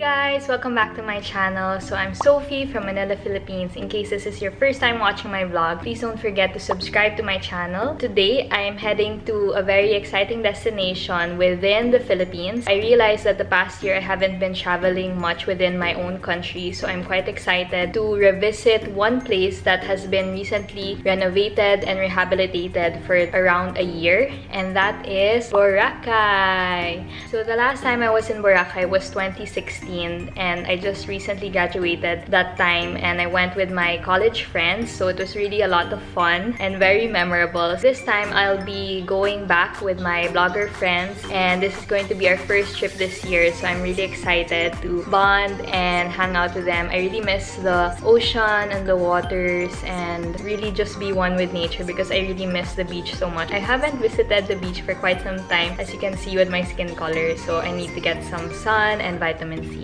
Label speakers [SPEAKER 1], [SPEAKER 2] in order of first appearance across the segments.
[SPEAKER 1] guys! Welcome back to my channel. So I'm Sophie from Manila, Philippines. In case this is your first time watching my vlog, please don't forget to subscribe to my channel. Today, I am heading to a very exciting destination within the Philippines. I realized that the past year I haven't been traveling much within my own country, so I'm quite excited to revisit one place that has been recently renovated and rehabilitated for around a year, and that is Boracay. So the last time I was in Boracay was 2016, and I just recently graduated that time, and I went with my college friends, so it was really a lot of fun and very memorable. This time I'll be going back with my blogger friends, and this is going to be our first trip this year, so I'm really excited to bond and hang out with them. I really miss the ocean and the waters and really just be one with nature because I really miss the beach so much. I haven't visited the beach for quite some time, as you can see with my skin color, so I need to get some sun and vitamin C.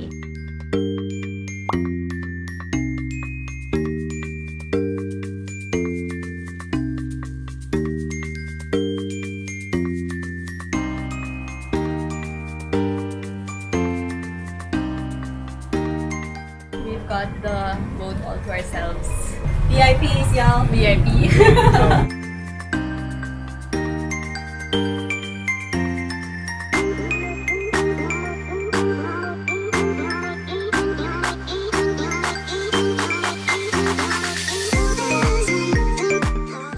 [SPEAKER 1] We've got the boat all to ourselves.
[SPEAKER 2] VIPs, y'all.
[SPEAKER 1] VIP.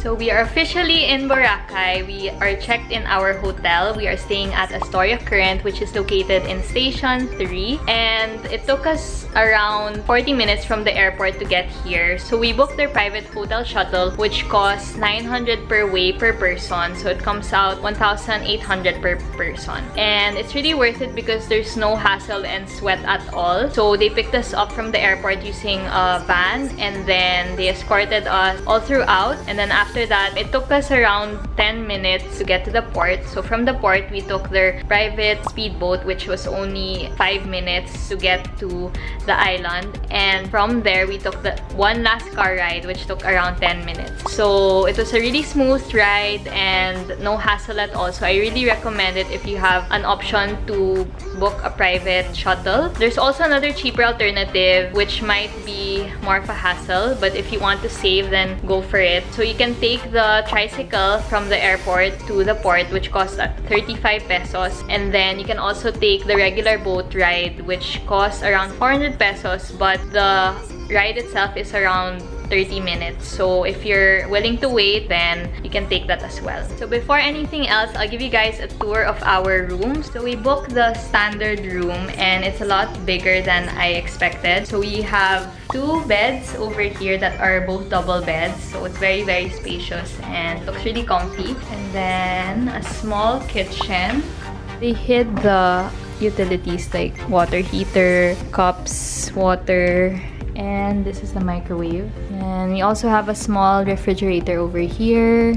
[SPEAKER 1] So we are officially in Boracay. We are checked in our hotel. We are staying at Astoria Current, which is located in Station 3. And it took us around 40 minutes from the airport to get here. So we booked their private hotel shuttle, which costs 900 per way per person. So it comes out 1,800 per person. And it's really worth it because there's no hassle and sweat at all. So they picked us up from the airport using a van, and then they escorted us all throughout. And then after that, it took us around 10 minutes to get to the port. So from the port, we took their private speedboat, which was only 5 minutes to get to the island. And from there, we took the one last car ride, which took around 10 minutes. So it was a really smooth ride and no hassle at all. So I really recommend it if you have an option to book a private shuttle. There's also another cheaper alternative, which might be more of a hassle, but if you want to save, then go for it. So you can take the tricycle from the airport to the port, which costs 35 pesos, and then you can also take the regular boat ride, which costs around 400 pesos, but the ride itself is around 30 minutes. So if you're willing to wait, then you can take that as well. So before anything else, I'll give you guys a tour of our rooms. So we booked the standard room, and it's a lot bigger than I expected. So we have 2 beds over here that are both double beds. So it's very, very spacious and looks really comfy. And then a small kitchen. They hid the utilities like water heater, cups, water, and this is the microwave. And we also have a small refrigerator over here.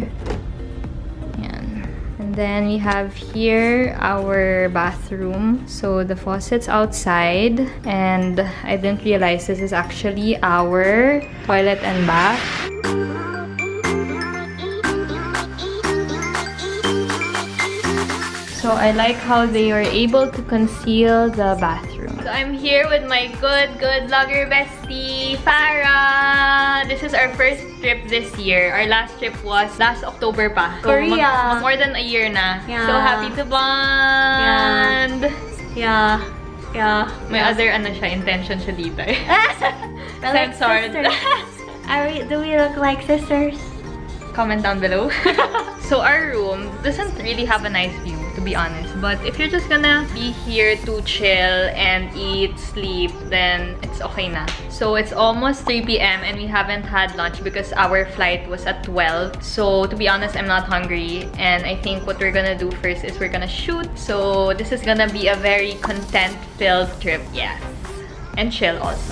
[SPEAKER 1] And then we have here our bathroom. So the faucet's outside, and I didn't realize this is actually our toilet and bath. So I like how they were able to conceal the bathroom. So I'm here with my good vlogger bestie, Farah. This is our first trip this year. Our last trip was last October pa. So
[SPEAKER 2] Korea.
[SPEAKER 1] More than a year na.
[SPEAKER 2] Yeah.
[SPEAKER 1] So happy to bond.
[SPEAKER 2] Yeah.
[SPEAKER 1] May other intention siya dito eh.
[SPEAKER 2] We're like
[SPEAKER 1] Censored.
[SPEAKER 2] sisters. Do we look like sisters?
[SPEAKER 1] Comment down below. So our room doesn't really have a nice view, to be honest, but if you're just gonna be here to chill and eat, sleep, then it's okay na. So it's almost 3 p.m. and we haven't had lunch because our flight was at 12. So to be honest, I'm not hungry, and I think what we're gonna do first is we're gonna shoot. So this is gonna be a very content-filled trip. Yes, and chill also.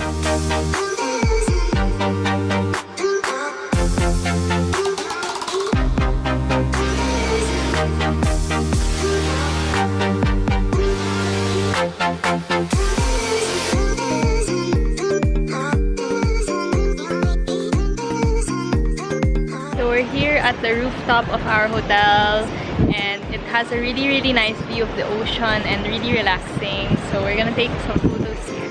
[SPEAKER 1] At the rooftop of our hotel, and it has a really nice view of the ocean and really relaxing. So we're gonna take some photos here.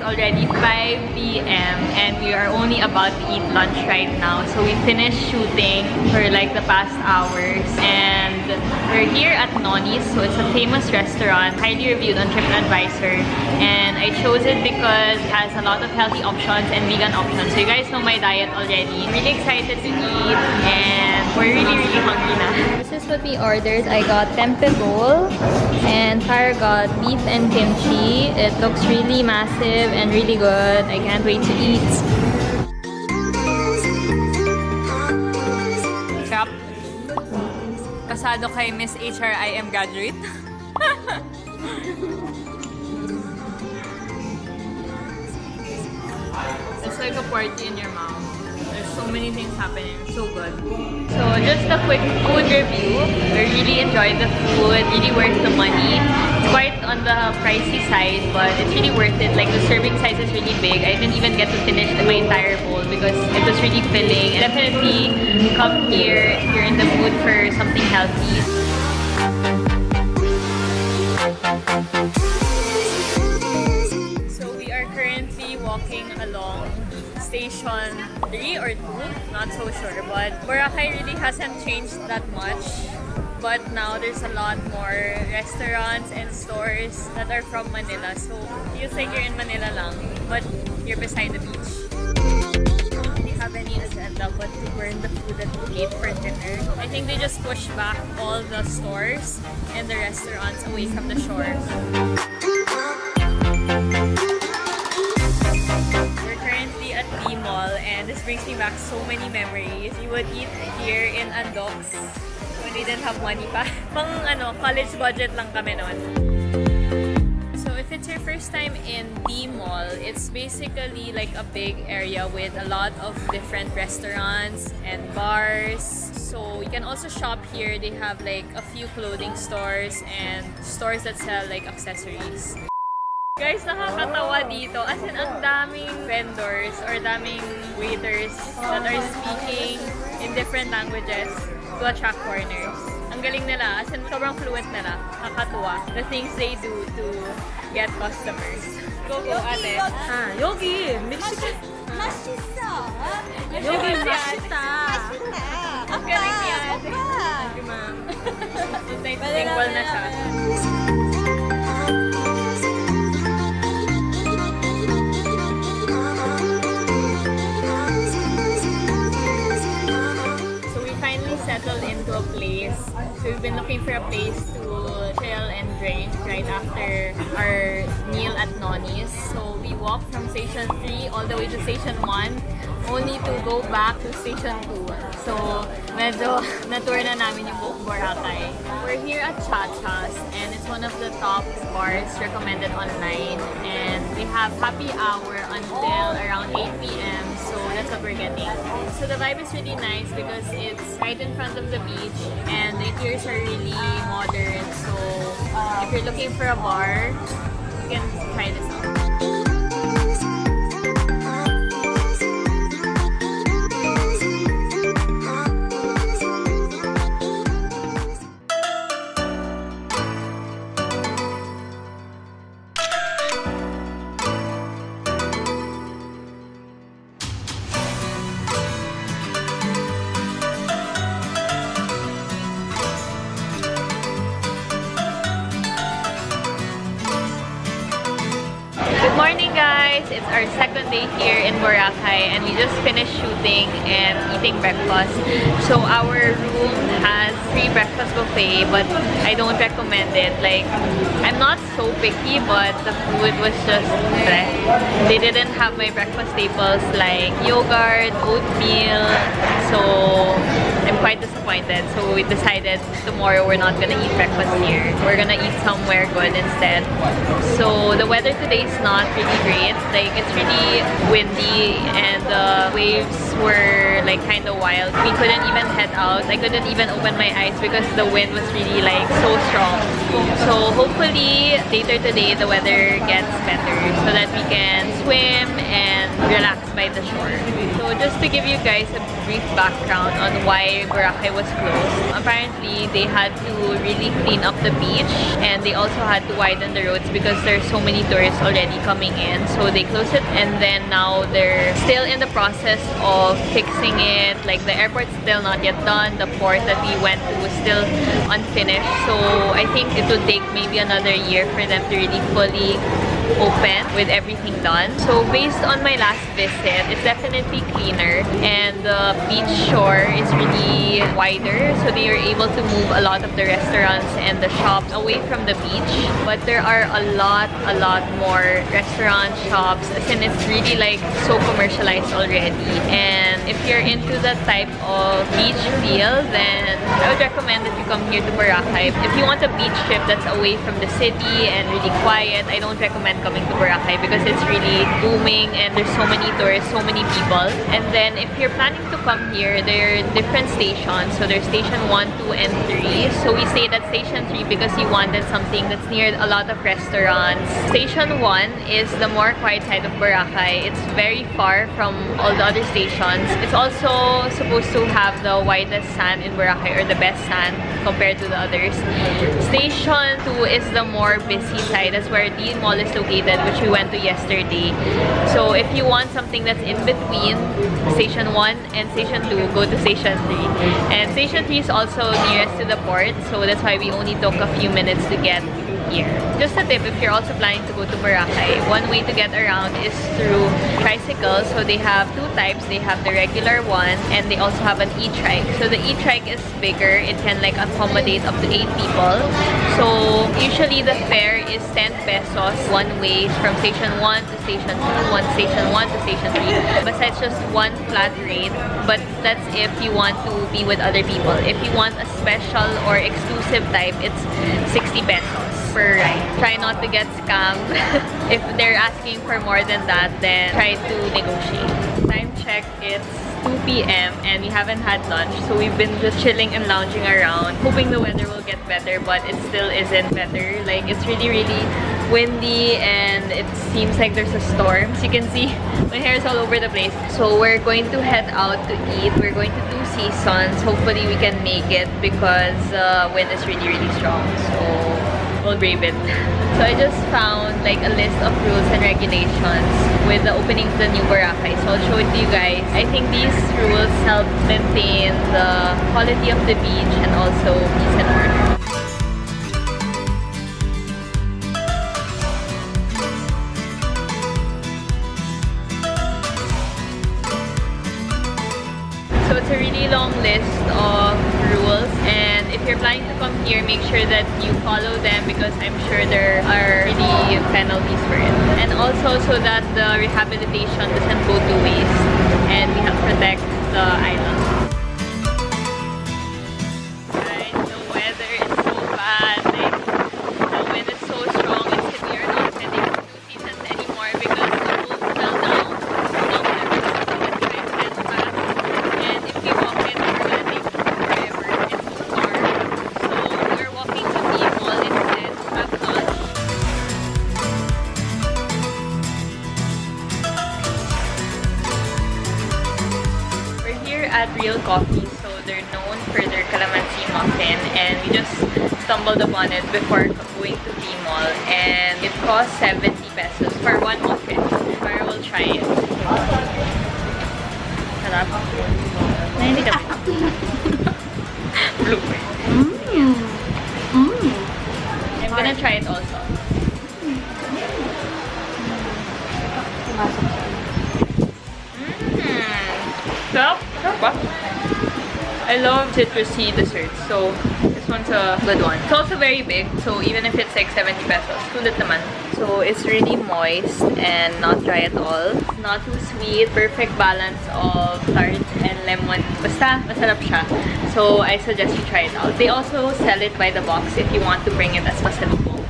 [SPEAKER 1] already 5 p.m. and we are only about to eat lunch right now. So we finished shooting for like the past hours and we're here at Noni's. So it's a famous restaurant, highly reviewed on TripAdvisor, and I chose it because it has a lot of healthy options and vegan options. So you guys know my diet already. Really excited to eat and we're really hungry now. This is what we ordered. I got tempeh bowl and Tara got beef and kimchi. It looks really massive and really good. I can't wait to eat. Sarap. Pasado kay Miss HRIM graduate. It's like a party in your mouth. There's so many things happening. So good. So just a quick food review. I really enjoyed the food. Really worth the money. It's quite on the pricey side, but it's really worth it. Like the serving size is really big. I didn't even get to finish my entire bowl because it was really filling. Definitely come here if you're in the mood for something healthy. So we are currently walking along Station 3 or 2, not so sure, but Boracay really hasn't changed that much. But now there's a lot more restaurants and stores that are from Manila. So it feels like you're in Manila lang, but you're beside the beach. I don't really have any agenda but to burn the food that we ate for dinner. I think they just pushed back all the stores and the restaurants away from the shore. At the mall and this brings me back so many memories. We would eat here in Andox when we didn't have money pa. Pang college budget lang kami noon. So if it's your first time in the mall, it's basically like a big area with a lot of different restaurants and bars. So you can also shop here. They have like a few clothing stores and stores that sell like accessories. Guys, nakakatawa dito. As in, ang daming vendors or daming waiters that are speaking in different languages to attract foreigners. Ang galing nila. As in, sobrang fluent nila. Nakakatuwa. The things they do to get customers. Go, ate.
[SPEAKER 2] 여기 멕시칸 맛있어. 여기 맛있다.
[SPEAKER 1] Ang galing ni ate. Thank you, ma'am. Thankful na siya. Settled into a place. So we've been looking for a place to chill and drink right after our meal at Noni's. So we walked from Station 3 all the way to Station 1 only to go back to Station 2. So medyo na-tour na namin yung buong Boracay. We're here at Chacha's and it's one of the top bars recommended online. And they have happy hour until around 8 p.m. So that's what we're getting. So the vibe is really nice because it's right in front of the beach and the interiors are really modern. So if you're looking for a bar, you can try this out. Good morning guys! It's our second day here in Boracay and we just finished shooting and eating breakfast. So our room has free breakfast buffet but I don't recommend it. Like, I'm not so picky but the food was just bleh. They didn't have my breakfast staples like yogurt, oatmeal, so I'm quite disappointed. So we decided tomorrow we're not gonna eat breakfast here. We're gonna eat somewhere good instead. So the weather today is not really great. Like, it's really windy and the waves were like kind of wild. We couldn't even head out. I couldn't even open my eyes because the wind was really like so strong. So hopefully later today the weather gets better so that we can swim and relax by the shore. So just to give you guys a brief background on why Boracay was closed. Apparently, they had to really clean up the beach and they also had to widen the roads because there's so many tourists already coming in. So they closed it and then now they're still in the process of fixing it. Like the airport's still not yet done. The port that we went to was still unfinished. So I think it would take maybe another year for them to really fully open with everything done. So based on my last visit, it's definitely cleaner and the beach shore is really wider, so they are able to move a lot of the restaurants and the shops away from the beach. But there are a lot more restaurant shops, and it's really like so commercialized already. And if you're into that type of beach feel, then I would recommend that you come here to Boracay. If you want a beach trip that's away from the city and really quiet, I don't recommend coming to Boracay because it's really booming and there's so many tourists, so many people. And then if you're planning to come here, there are different stations. So there's station 1, 2, and 3. So we stayed at station 3 because we wanted something that's near a lot of restaurants. Station 1 is the more quiet side of Boracay. It's very far from all the other stations. It's also supposed to have the widest sand in Boracay, or the best sand compared to the others. Station 2 is the more busy side. That's where the mall is located, which we went to yesterday. So if you want something that's in between station 1 and station 2, go to station 3. And station 3 is also nearest to the port, so that's why we only took a few minutes to get here. Just a tip, if you're also planning to go to Boracay, one way to get around is through tricycles. So they have two types. They have the regular one and they also have an e-trike. So the e-trike is bigger. It can like accommodate up to 8 people. So usually the fare is 10 pesos one way from station 1 to station 2, station 1 to station 3. Besides just one flat rate, but that's if you want to be with other people. If you want a special or exclusive type, it's 60 pesos per ride. Try not to get scammed. If they're asking for more than that, then try to negotiate. Time check, it's 2 p.m. and we haven't had lunch, so we've been just chilling and lounging around, hoping the weather will get better, but it still isn't better. Like, it's really windy and it seems like there's a storm. As you can see, my hair is all over the place. So we're going to head out to eat. We're going to do seasons. Hopefully we can make it because wind is really strong. So we'll brave it. So I just found like a list of rules and regulations with the opening of the new Boracay. So I'll show it to you guys. I think these rules help maintain the quality of the beach and also peace and order. So it's a really long list of rules, and if you're planning to come here, make sure that you follow them because I'm sure there are really penalties for it. And also so that the rehabilitation doesn't go to waste and we help protect the island. Guys, the weather is so bad. Like, the wind is so strong. It's we are not heading to seasons anymore because the boat fell down. At Real Coffee, so they're known for their calamansi muffin, and we just stumbled upon it before going to the mall, and it costs 70 pesos for one muffin. So I will try it. Sarap. Nahinig ka. Blooper. I'm gonna try it also. Sarap. I love citrusy desserts, so this one's a good one. It's also very big, so even if it's like 70 pesos, sulit naman. So it's really moist and not dry at all. It's not too sweet, perfect balance of tart and lemon. Basta, masarap siya. So I suggest you try it out. They also sell it by the box if you want to bring it as pasalubong.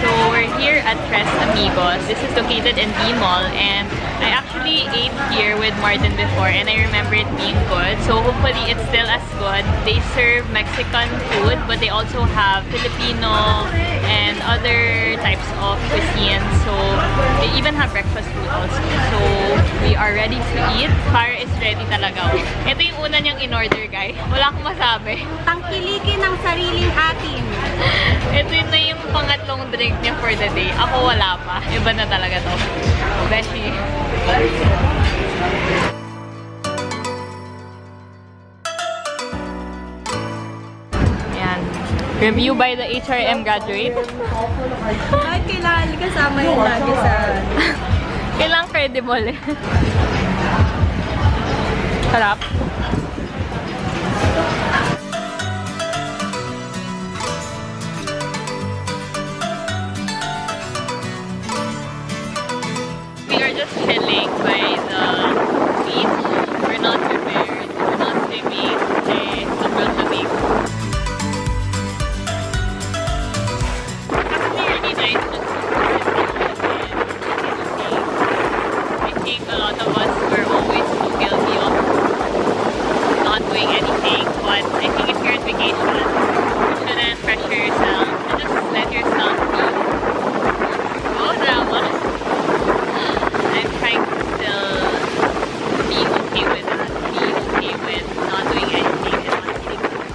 [SPEAKER 1] So we're here at Tres Amigos. This is located in B Mall, and I actually ate here with Martin before and I remember it being good. So hopefully it's still as good. They serve Mexican food, but they also have Filipino and other types of cuisine. So they even have breakfast food also. So we are ready to eat. Fire is ready talaga. Ito yung una niyang in-order, guys. Wala akong masabi.
[SPEAKER 2] Tangkilikin ng sariling atin.
[SPEAKER 1] Ito na yung pangatlong drink niya for the day. Ako wala pa. Iba na talaga to. Beshi. Ayan. Review by the HRM graduate.
[SPEAKER 2] Bakit kailangan kasama yung lagi sa...
[SPEAKER 1] Kailangan credible eh. Sarap. We are just chilling by the beach. We're not prepared. We're not swimming. Kasi sobrang lamig. Actually, really nice just to sit and I think a lot of us were always so guilty of not doing anything. But I think if you're on vacation, you shouldn't pressure yourself. And just let yourself be. Oh, drama. I'm trying to still be okay with that. Be okay with not doing anything and not eating food.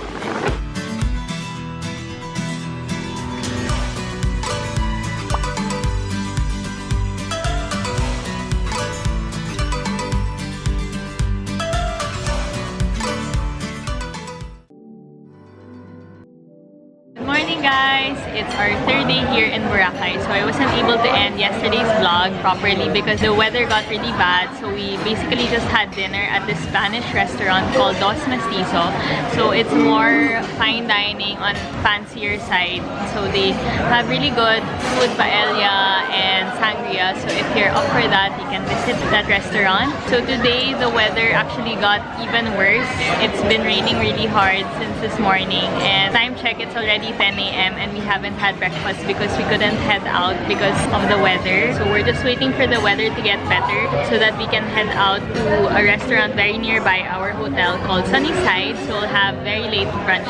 [SPEAKER 1] Good morning, guys! It's our third day here in Boracay. So I wasn't able to end yesterday's vlog properly because the weather got really bad. So we basically just had dinner at this Spanish restaurant called Dos Mestizo. So it's more fine dining on fancier side. So they have really good food, paella and sangria. So if you're up for that, you can visit that restaurant. So today the weather actually got even worse. It's been raining really hard since this morning, and time check, it's already 10 a.m. and we haven't had breakfast because we couldn't head out because of the weather. So we're just waiting for the weather to get better so that we can head out to a restaurant very nearby our hotel called Sunnyside. So we'll have very late brunch.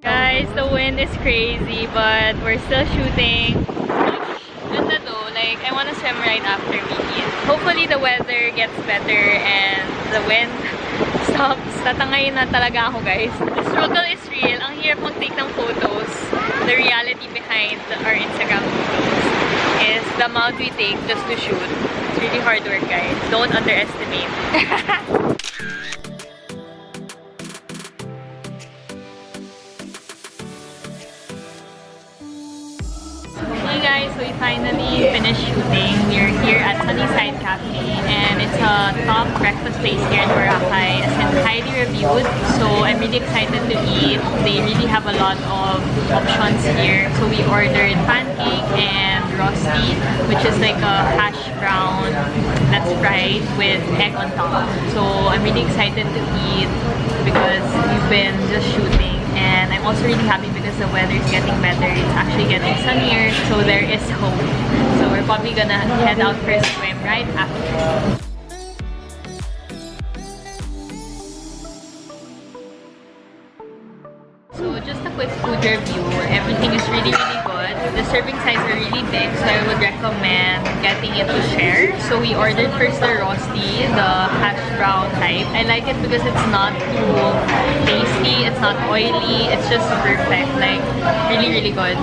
[SPEAKER 1] Guys, the wind is crazy, but we're still shooting. Ganda though, like I want to swim right after we eat. Hopefully the weather gets better and the wind stops. Tatangayin na talaga ako, guys. The struggle is real. Ang hirap mag-take ng photos. The reality behind our Instagram photos is the amount we take just to shoot. It's really hard work, guys. Don't underestimate. Hey guys, so we finally finished shooting. We're here at Sunnyside Cafe and it's a top breakfast place here in Boracay, as in highly reviewed. So I'm really excited to eat. They really have a lot of options here. So we ordered pancake and rosti, which is like a hash brown that's fried with egg on top. So I'm really excited to eat because we've been just shooting. And I'm also really happy because the weather is getting better. It's actually getting sunnier, so there is hope. So we're probably gonna head out for a swim right after. So just a quick food review. Everything is really good. The serving size are really big, so I would recommend getting it to share. So we ordered first the rosti, the hash brown type. I like it because it's not too tasty, it's not oily, it's just perfect, like really good.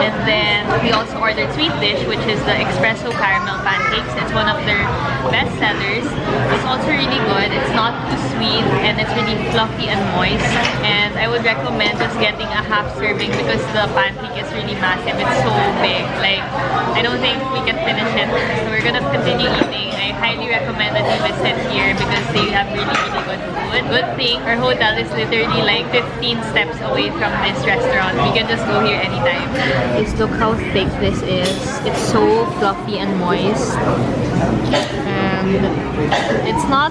[SPEAKER 1] And then we also ordered sweet dish, which is the espresso caramel pancakes. It's one of their best sellers. It's also really good. It's not too sweet and it's really fluffy and moist. And I would recommend just getting a half serving because the pancake is really massive. It's so big. Like, I don't think we can finish it. So we're gonna continue eating. I highly recommend that you visit here because they have really good food. Good thing, our hotel is literally like 15 steps away from this restaurant. We can just go here anytime. Just look how thick this is. It's so fluffy and moist. And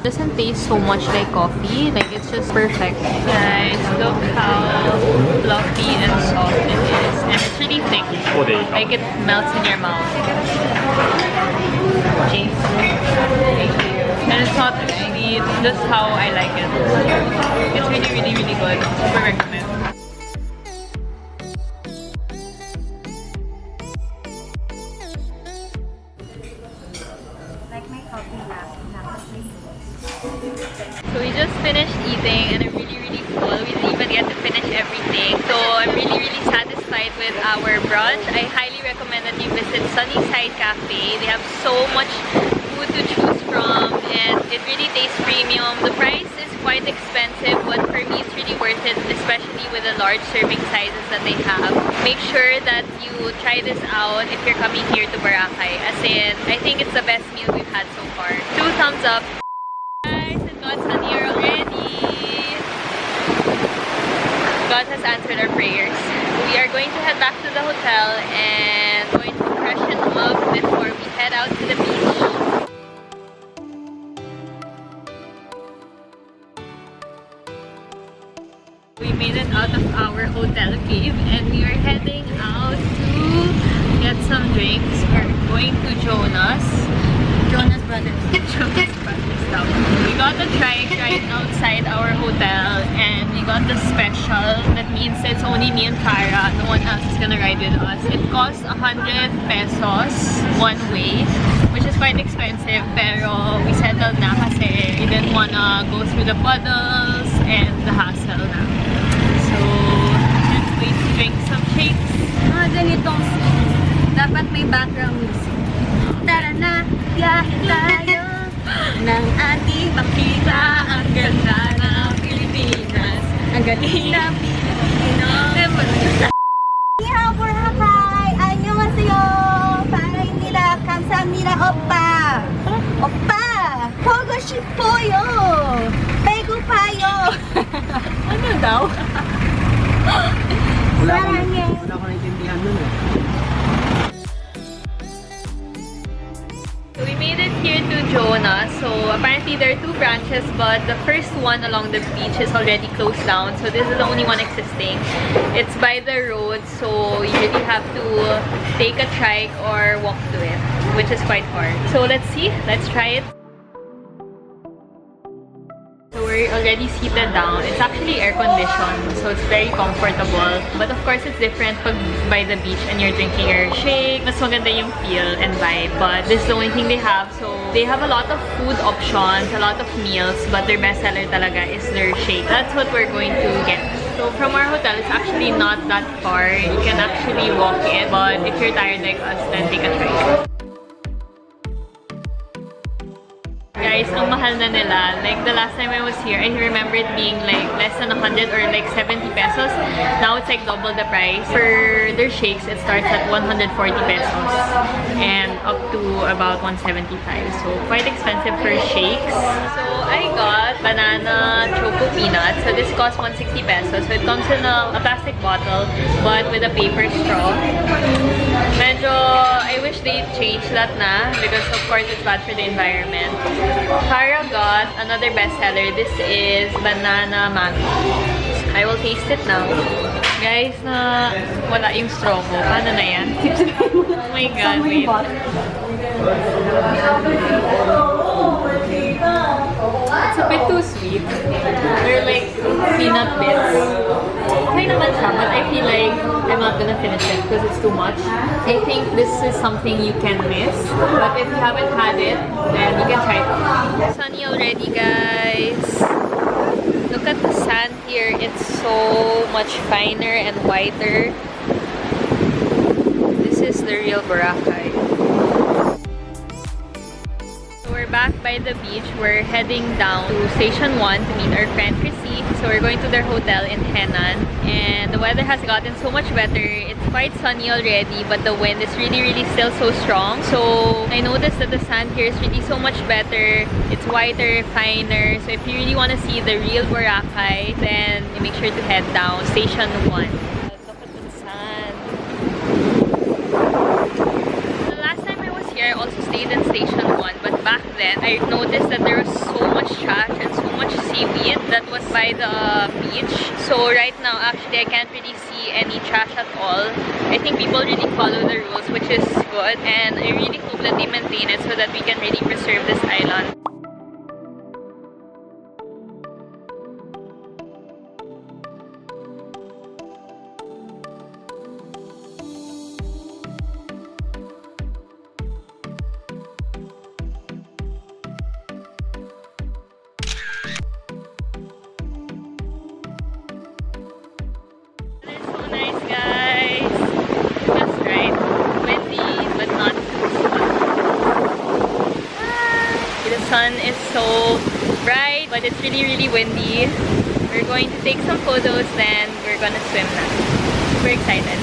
[SPEAKER 1] doesn't taste so much like coffee. Like, it's just perfect. Guys, look how fluffy and soft it is. And it's really thick. Like, it melts in your mouth. Thank you. And it's not actually just how I like it. It's really good. Super recommend. So we just finished eating and I'm really full. We didn't even get to finish everything. So I'm really satisfied with our brunch. I highly recommend that you visit Sunnyside Cafe. They have so much food to choose from and it really tastes premium. The price is quite expensive, but for me it's really worth it, especially with the large serving sizes that they have. Make sure that you try this out if you're coming here to Boracay. As in, I think it's the best meal we've had so far. 2 thumbs up. Guys, and God's on here already. God has answered our prayers. We are going to head back to the hotel and going to freshen up before we head out to the beach. We made it out of our hotel cave and we are heading out to get some drinks. We're going to Jonas Brothers. We got the trike right outside our hotel and we got the special. That means it's only me and Cara. No one else is gonna ride with us. It costs 100 pesos one way, which is quite expensive. Pero we settled na kasi we didn't wanna go through the puddles and the hassle na. So, let's wait to drink some shakes.
[SPEAKER 2] Mga ganitong dapat may background music. Tara na, biyahe tayo nang ating makita ang ganda ng Pilipinas. Ang galing ng Pilipino. Nihaw, Boracay! 안녕하세요! 사랑입니다. 감사합니다, 오빠! 오빠! 보고 싶어요! 배고파요! Ano daw? Saranghe!
[SPEAKER 3] Wala ko naintindihan nun eh.
[SPEAKER 1] So we made it here to Jonas. So apparently there are 2 branches, but the first one along the beach is already closed down. So this is the only one existing. It's by the road, so you really have to take a trike or walk to it, which is quite far. So let's see. Let's try it. So we're already seated down. It's actually air-conditioned, so it's very comfortable. But of course, it's different pag by the beach and you're drinking your shake. Mas maganda yung feel and vibe. But this is the only thing they have. So they have a lot of food options, a lot of meals, but their best seller talaga is their shake. That's what we're going to get. So from our hotel, it's actually not that far. You can actually walk it. But if you're tired like us, then take a trike. Guys, ang mahal na nila. Like, the last time I was here, I remember it being like less than 100 or like 70 pesos. Now it's like double the price. For their shakes, it starts at 140 pesos and up to about 175. So, quite expensive for shakes. So, I got banana choco peanut. So, this costs 160 pesos. So, it comes in a plastic bottle but with a paper straw. Medyo, I wish they changed that na because of course it's bad for the environment. Cara got another bestseller. This is banana mango. I will taste it now. Guys, na wala yung straw ko. Paano na yan? Oh my god, wait. It's a bit too sweet. They're like peanut bits. Okay naman siya, but I feel like I'm not gonna finish it because it's too much. I think this is something you can miss, but if you haven't had it, then you can try it. Sunny already, guys. Look at the sand here. It's so much finer and whiter. This is the real Boracay. So we're we're back by the beach. We're heading down to Station 1 to meet our friend Chrissy. So we're going to their hotel in Henan. And the weather has gotten so much better. It's quite sunny already, but the wind is really still so strong. So I noticed that the sand here is really so much better. It's whiter, finer. So if you really want to see the real Boracay, then make sure to head down Station 1. Look at the sand. The last time I was here, I also stayed in Station 1. But back then, I noticed that there was so much trash and so much seaweed that was by the beach. So right now, actually, I can't really see any trash at all. I think people really follow the rules, which is good. And I really hope that they maintain it so that we can really preserve this island. The sun is so bright, but it's really windy. We're going to take some photos, then we're gonna swim now. Super excited.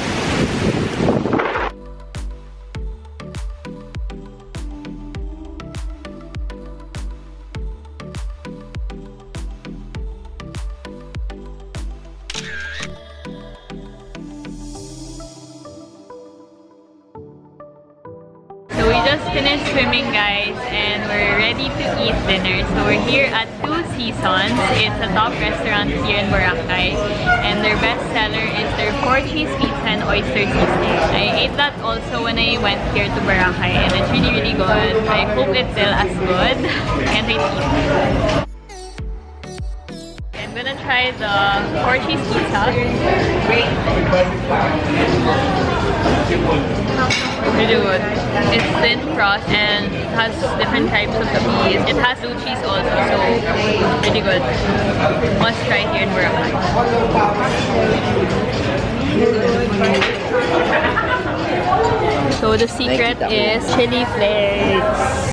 [SPEAKER 1] So we just finished swimming, guys, and we're ready to eat dinner. So we're here at Two Seasons. It's a top restaurant here in Boracay, and their best seller is their 4-cheese pizza and oyster seasoning. I ate that also when I went here to Boracay, and it's really good. I hope it's still as good. Can't wait to eat. I'm gonna try the 4-cheese pizza. Really good. It's thin crust and it has different types of cheese. It has blue cheese also, so really good. Must try here in Boracay. So the secret is chili flakes.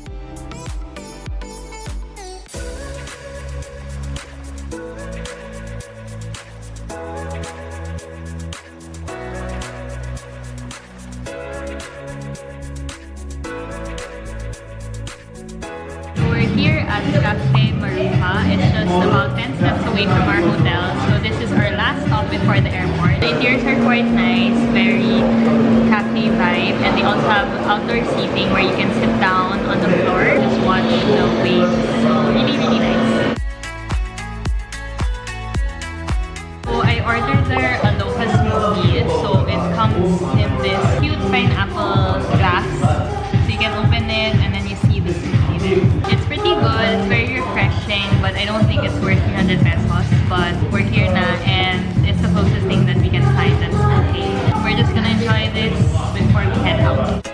[SPEAKER 1] Here at Cafe Maruha. It's just about 10 steps away from our hotel. So this is our last stop before the airport. The interiors are quite nice, very cafe vibe, and they also have outdoor seating where you can sit down on the floor, just watch the waves. Really nice. So I ordered their aloha smoothie. So it comes in this cute pineapple glass. So you can open it and then you see the smoothie there. It's pretty good, it's very refreshing, but I don't think it's worth 300 pesos. But we're here now and it's the closest thing that we can find that's okay. We're just gonna enjoy this before we head out.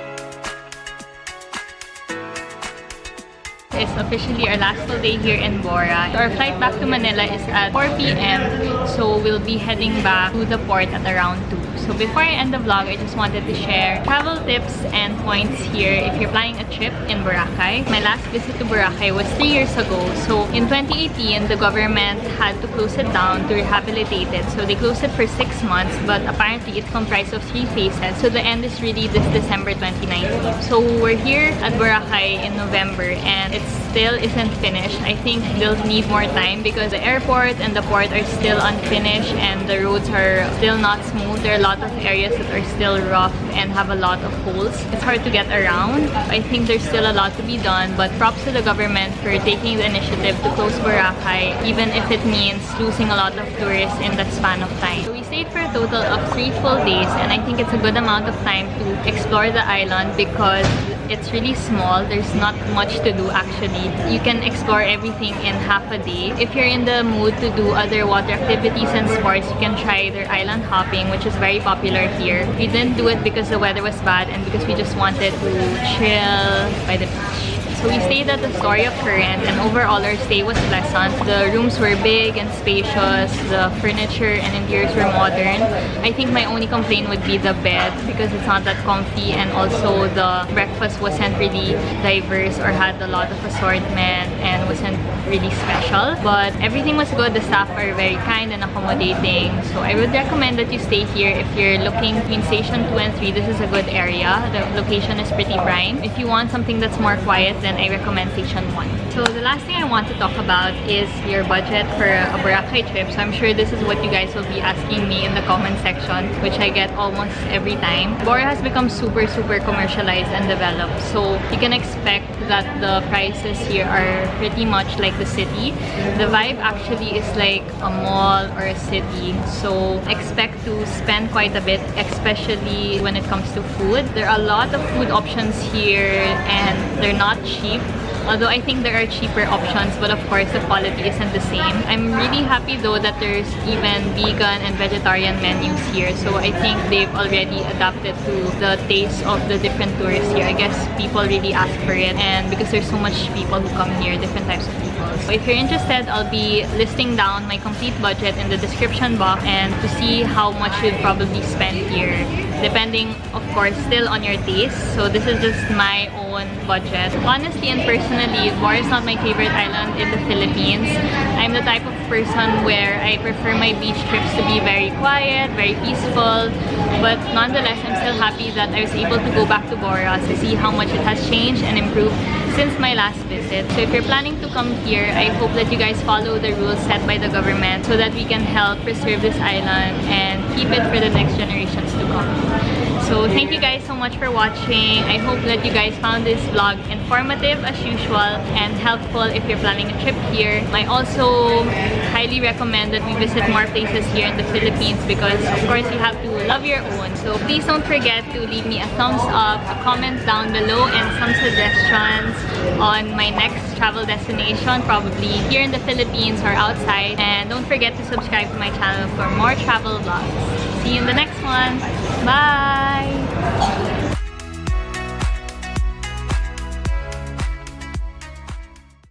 [SPEAKER 1] It's officially our last full day here in Bora. Our flight back to Manila is at 4 p.m. So we'll be heading back to the port at around 2. So before I end the vlog, I just wanted to share travel tips and points here if you're planning a trip in Boracay. My last visit to Boracay was 3 years ago. So in 2018, the government had to close it down to rehabilitate it. So they closed it for 6 months, but apparently it's comprised of 3 phases. So the end is really this December 2019. So we're here at Boracay in November and it still isn't finished. I think they'll need more time because the airport and the port are still unfinished and the roads are still not smooth. There are a lot of areas that are still rough and have a lot of holes. It's hard to get around. I think there's still a lot to be done, but props to the government for taking the initiative to close Boracay, even if it means losing a lot of tourists in that span of time. So we stayed for a total of 3 full days, and I think it's a good amount of time to explore the island because it's really small. There's not much to do actually. You can explore everything in half a day. If you're in the mood to do other water activities and sports, you can try their island hopping, which is very popular here. We didn't do it because the weather was bad and because we just wanted to chill by the beach. So So we stayed at Astoria Current, and overall our stay was pleasant. The rooms were big and spacious, the furniture and interiors were modern. I think my only complaint would be the bed because it's not that comfy, and also the breakfast wasn't really diverse or had a lot of assortment and wasn't really special. But everything was good. The staff are very kind and accommodating. So I would recommend that you stay here if you're looking between Station 2 and 3. This is a good area. The location is pretty prime. If you want something that's more quiet, then I recommend Station 1. So the last thing I want to talk about is your budget for a Boracay trip. So I'm sure this is what you guys will be asking me in the comment section, which I get almost every time. Bora has become super commercialized and developed. So you can expect that the prices here are pretty much like the city. The vibe actually is like a mall or a city. So expect to spend quite a bit, especially when it comes to food. There are a lot of food options here and they're not cheap. Although I think there are cheaper options, but of course the quality isn't the same. I'm really happy though that there's even vegan and vegetarian menus here. So I think they've already adapted to the taste of the different tourists here. I guess people really ask for it, and because there's so much people who come here, different types of people. So if you're interested, I'll be listing down my complete budget in the description box, and to see how much you'd probably spend here, depending of course still on your taste. So this is just my own budget. Honestly and personally, Bora is not my favorite island in the Philippines. I'm the type of person where I prefer my beach trips to be very quiet, very peaceful, but nonetheless I'm still happy that I was able to go back to Bora to see how much it has changed and improved since my last visit. So if you're planning to come here, I hope that you guys follow the rules set by the government so that we can help preserve this island and keep it for the next generations to come. So thank you guys so much for watching. I hope that you guys found this vlog informative as usual and helpful if you're planning a trip here. I also highly recommend that we visit more places here in the Philippines because of course you have to love your own. So please don't forget to leave me a thumbs up, a comment down below, and some suggestions on my next travel destination, probably here in the Philippines or outside. And don't forget to subscribe to my channel for more travel vlogs. See you in the next one. Bye!